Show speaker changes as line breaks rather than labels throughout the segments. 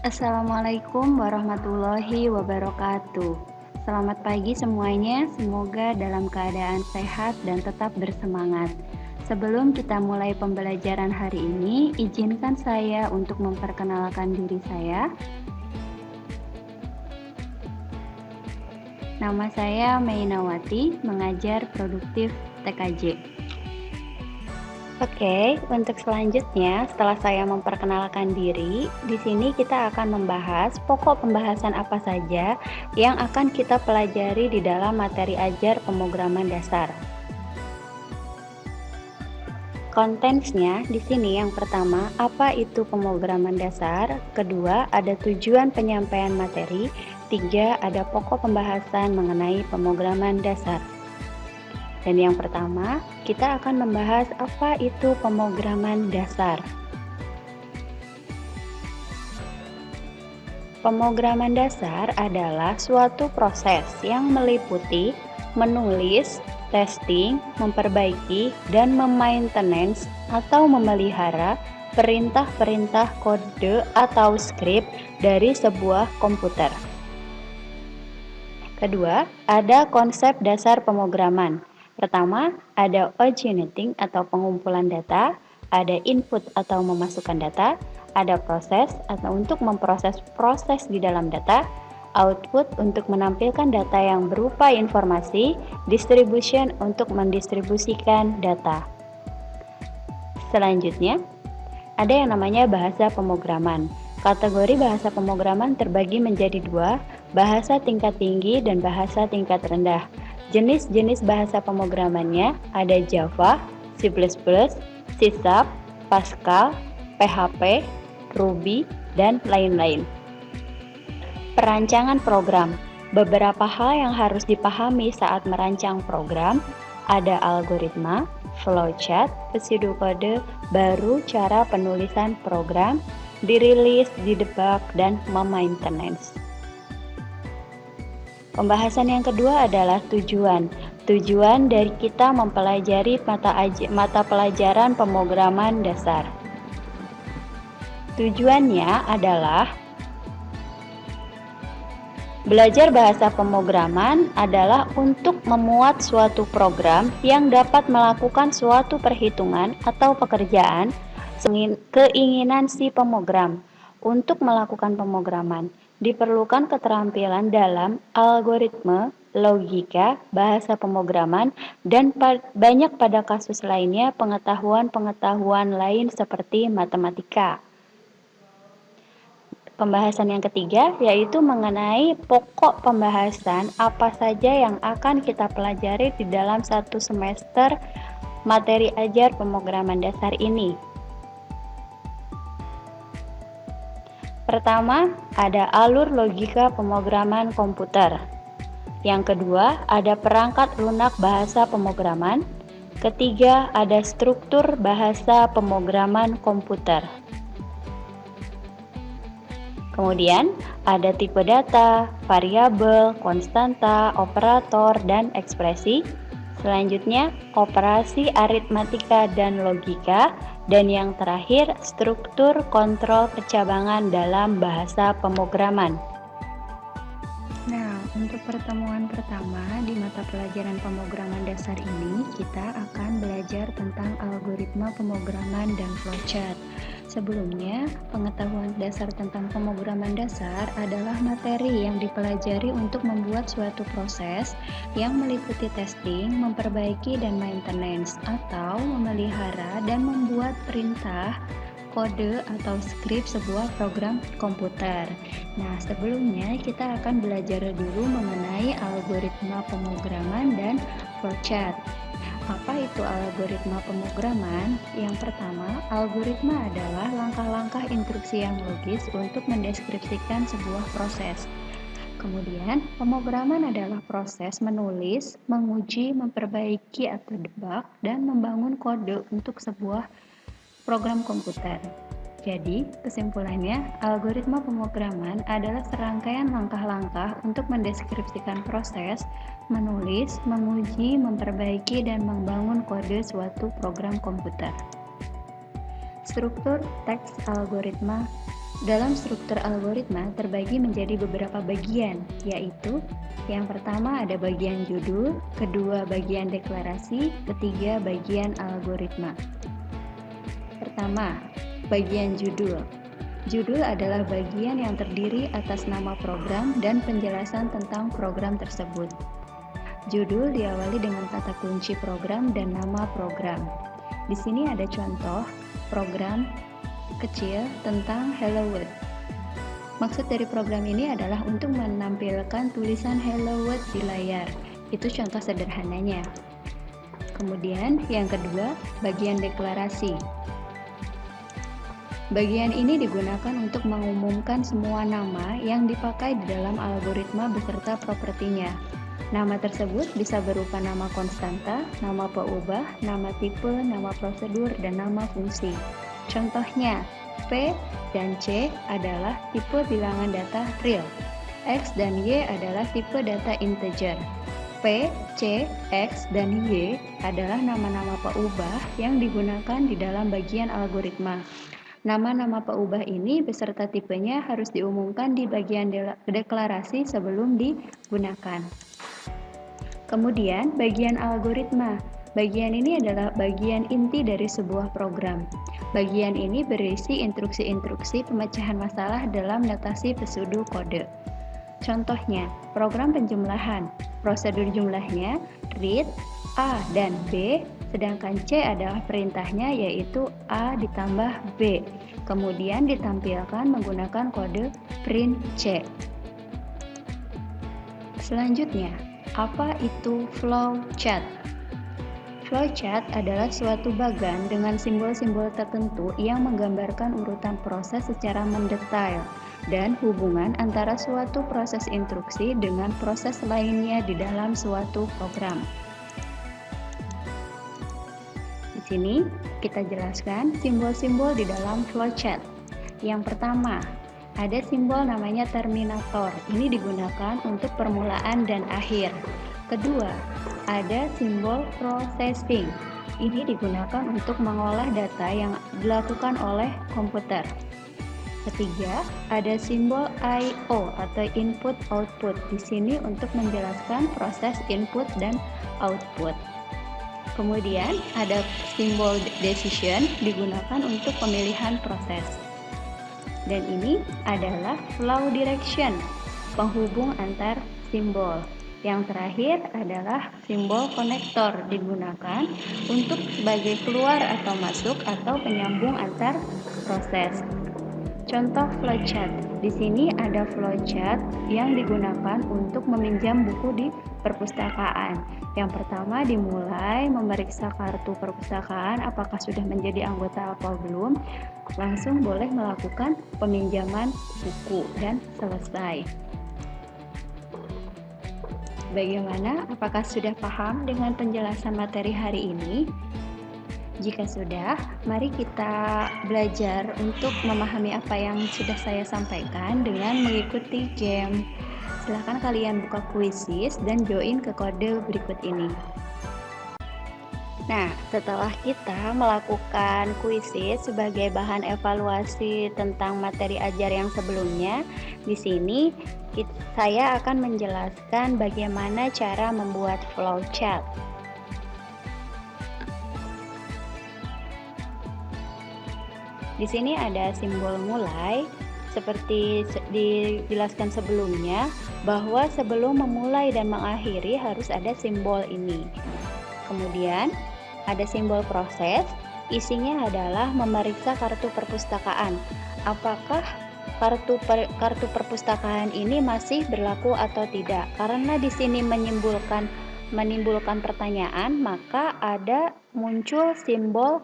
Assalamualaikum warahmatullahi wabarakatuh. Selamat pagi semuanya, semoga dalam keadaan sehat dan tetap bersemangat. Sebelum kita mulai pembelajaran hari ini, izinkan saya untuk memperkenalkan diri saya. Nama saya Mainawati, mengajar produktif TKJ. Oke, untuk selanjutnya setelah saya memperkenalkan diri, di sini kita akan membahas pokok pembahasan apa saja yang akan kita pelajari di dalam materi ajar pemrograman dasar. Kontennya di sini yang pertama, apa itu pemrograman dasar? Kedua, ada tujuan penyampaian materi. Tiga, ada pokok pembahasan mengenai pemrograman dasar. Dan yang pertama, kita akan membahas apa itu pemrograman dasar. Pemrograman dasar adalah suatu proses yang meliputi menulis, testing, memperbaiki, dan memaintenance atau memelihara perintah-perintah kode atau script dari sebuah komputer. Kedua, ada konsep dasar pemrograman. Pertama, ada originating atau pengumpulan data, ada input atau memasukkan data, ada proses atau untuk memproses proses di dalam data, output untuk menampilkan data yang berupa informasi, distribution untuk mendistribusikan data. Selanjutnya, ada yang namanya bahasa pemrograman. Kategori bahasa pemrograman terbagi menjadi dua, bahasa tingkat tinggi dan bahasa tingkat rendah. Jenis-jenis bahasa pemrogramannya ada Java, C++, C#, Pascal, PHP, Ruby, dan lain-lain. Perancangan program. Beberapa hal yang harus dipahami saat merancang program, ada algoritma, flowchart, pseudokode, baru cara penulisan program, dirilis, didebug, dan memaintenance. Pembahasan yang kedua adalah tujuan. Tujuan dari kita mempelajari mata pelajaran pemrograman dasar. Tujuannya adalah belajar bahasa pemrograman adalah untuk memuat suatu program yang dapat melakukan suatu perhitungan atau pekerjaan keinginan si pemrogram. Untuk melakukan pemrograman, diperlukan keterampilan dalam algoritma, logika, bahasa pemrograman, dan banyak pada kasus lainnya pengetahuan-pengetahuan lain seperti matematika. Pembahasan yang ketiga yaitu mengenai pokok pembahasan apa saja yang akan kita pelajari di dalam satu semester materi ajar pemrograman dasar ini. Pertama, ada alur logika pemrograman komputer. Yang kedua, ada perangkat lunak bahasa pemrograman. Ketiga, ada struktur bahasa pemrograman komputer. Kemudian, ada tipe data, variabel, konstanta, operator, dan ekspresi. Selanjutnya, operasi aritmatika dan logika. Dan yang terakhir, struktur kontrol percabangan dalam bahasa pemrograman. Nah, untuk pertemuan pertama di mata pelajaran pemrograman dasar ini, kita akan belajar tentang algoritma pemrograman dan flowchart. Sebelumnya, pengetahuan dasar tentang pemrograman dasar adalah materi yang dipelajari untuk membuat suatu proses yang meliputi testing, memperbaiki, dan maintenance, atau memelihara dan membuat perintah, kode, atau skrip sebuah program komputer. Nah, sebelumnya kita akan belajar dulu mengenai algoritma pemrograman dan flowchart. Apa itu algoritma pemrograman? Yang pertama, algoritma adalah langkah-langkah instruksi yang logis untuk mendeskripsikan sebuah proses. Kemudian, pemrograman adalah proses menulis, menguji, memperbaiki atau debug, dan membangun kode untuk sebuah program komputer. Jadi, kesimpulannya, algoritma pemrograman adalah serangkaian langkah-langkah untuk mendeskripsikan proses, menulis, menguji, memperbaiki, dan membangun kode suatu program komputer. Struktur teks algoritma Dalam struktur algoritma terbagi menjadi beberapa bagian, yaitu yang pertama ada bagian judul, kedua bagian deklarasi, ketiga bagian algoritma. Pertama, bagian judul. Judul adalah bagian yang terdiri atas nama program dan penjelasan tentang program tersebut. Judul diawali dengan kata kunci program dan nama program. Di sini ada contoh program kecil tentang Hello World. Maksud dari program ini adalah untuk menampilkan tulisan Hello World di layar. Itu contoh sederhananya. Kemudian yang kedua, bagian deklarasi. Bagian ini digunakan untuk mengumumkan semua nama yang dipakai di dalam algoritma beserta propertinya. Nama tersebut bisa berupa nama konstanta, nama peubah, nama tipe, nama prosedur, dan nama fungsi. Contohnya, P dan C adalah tipe bilangan data real. X dan Y adalah tipe data integer. P, C, X, dan Y adalah nama-nama peubah yang digunakan di dalam bagian algoritma. Nama-nama peubah ini beserta tipenya harus diumumkan di bagian deklarasi sebelum digunakan. Kemudian, bagian algoritma. Bagian ini adalah bagian inti dari sebuah program. Bagian ini berisi instruksi-instruksi pemecahan masalah dalam notasi pseudokode. Contohnya, program penjumlahan. Prosedur jumlahnya read, A dan B, sedangkan C adalah perintahnya yaitu A ditambah B. Kemudian ditampilkan menggunakan kode print C. Selanjutnya, apa itu flowchart? Flowchart adalah suatu bagan dengan simbol-simbol tertentu yang menggambarkan urutan proses secara mendetail dan hubungan antara suatu proses instruksi dengan proses lainnya di dalam suatu program. Di sini kita jelaskan simbol-simbol di dalam flowchart. Yang pertama, ada simbol namanya terminator. Ini digunakan untuk permulaan dan akhir. Kedua, ada simbol processing. Ini digunakan untuk mengolah data yang dilakukan oleh komputer. Ketiga, ada simbol I/O atau input output. Di sini untuk menjelaskan proses input dan output. Kemudian ada simbol decision digunakan untuk pemilihan proses. Dan ini adalah flow direction, penghubung antar simbol. Yang terakhir adalah simbol konektor digunakan untuk sebagai keluar atau masuk atau penyambung antar proses. Contoh flowchart. Di sini ada flowchart yang digunakan untuk meminjam buku di perpustakaan. Yang pertama dimulai memeriksa kartu perpustakaan apakah sudah menjadi anggota atau belum. Langsung boleh melakukan peminjaman buku dan selesai. Bagaimana? Apakah sudah paham dengan penjelasan materi hari ini? Jika sudah, mari kita belajar untuk memahami apa yang sudah saya sampaikan dengan mengikuti game. Silahkan kalian buka Quizizz dan join ke kode berikut ini. Nah, setelah kita melakukan Quizizz sebagai bahan evaluasi tentang materi ajar yang sebelumnya, di sini saya akan menjelaskan bagaimana cara membuat flowchart. Di sini ada simbol mulai, seperti dijelaskan sebelumnya, bahwa sebelum memulai dan mengakhiri harus ada simbol ini. Kemudian ada simbol proses, isinya adalah memeriksa kartu perpustakaan. Apakah kartu perpustakaan ini masih berlaku atau tidak? Karena di sini menimbulkan pertanyaan, maka ada muncul simbol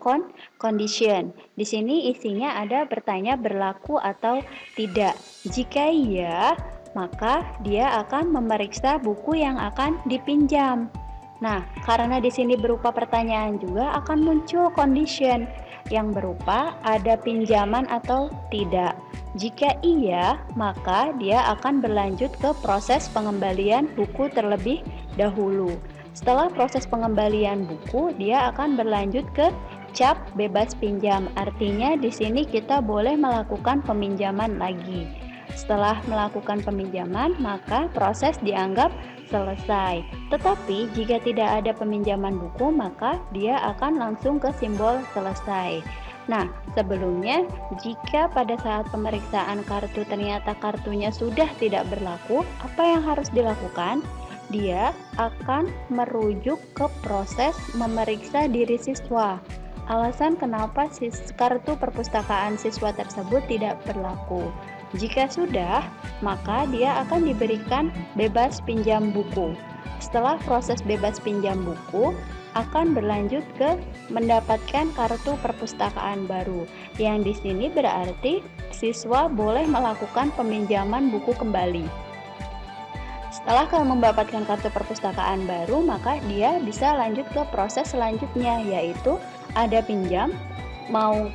condition. Di sini isinya ada bertanya berlaku atau tidak. Jika iya, maka dia akan memeriksa buku yang akan dipinjam. Nah, karena di sini berupa pertanyaan juga akan muncul condition yang berupa ada pinjaman atau tidak. Jika iya, maka dia akan berlanjut ke proses pengembalian buku terlebih dahulu. Setelah proses pengembalian buku, dia akan berlanjut ke ucap bebas pinjam. Artinya di sini kita boleh melakukan peminjaman lagi. Setelah melakukan peminjaman, maka proses dianggap selesai. Tetapi jika tidak ada peminjaman buku, maka dia akan langsung ke simbol selesai. Nah, sebelumnya jika pada saat pemeriksaan kartu ternyata kartunya sudah tidak berlaku, apa yang harus dilakukan? Dia akan merujuk ke proses memeriksa diri siswa. Alasan kenapa kartu perpustakaan siswa tersebut tidak berlaku. Jika sudah, maka dia akan diberikan bebas pinjam buku. Setelah proses bebas pinjam buku, akan berlanjut ke mendapatkan kartu perpustakaan baru. Yang di sini berarti siswa boleh melakukan peminjaman buku kembali. Setelah kamu mendapatkan kartu perpustakaan baru, maka dia bisa lanjut ke proses selanjutnya, yaitu ada pinjam, mau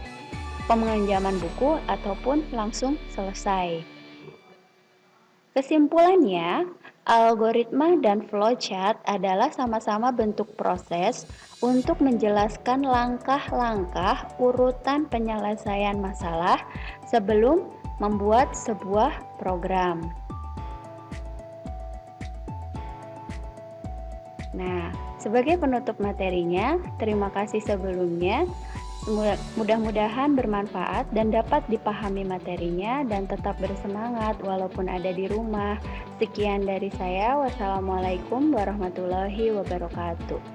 peminjaman buku, ataupun langsung selesai. Kesimpulannya, algoritma dan flowchart adalah sama-sama bentuk proses untuk menjelaskan langkah-langkah urutan penyelesaian masalah sebelum membuat sebuah program. Nah, sebagai penutup materinya, terima kasih sebelumnya. Mudah-mudahan bermanfaat dan dapat dipahami materinya dan tetap bersemangat walaupun ada di rumah. Sekian dari saya. Wassalamualaikum warahmatullahi wabarakatuh.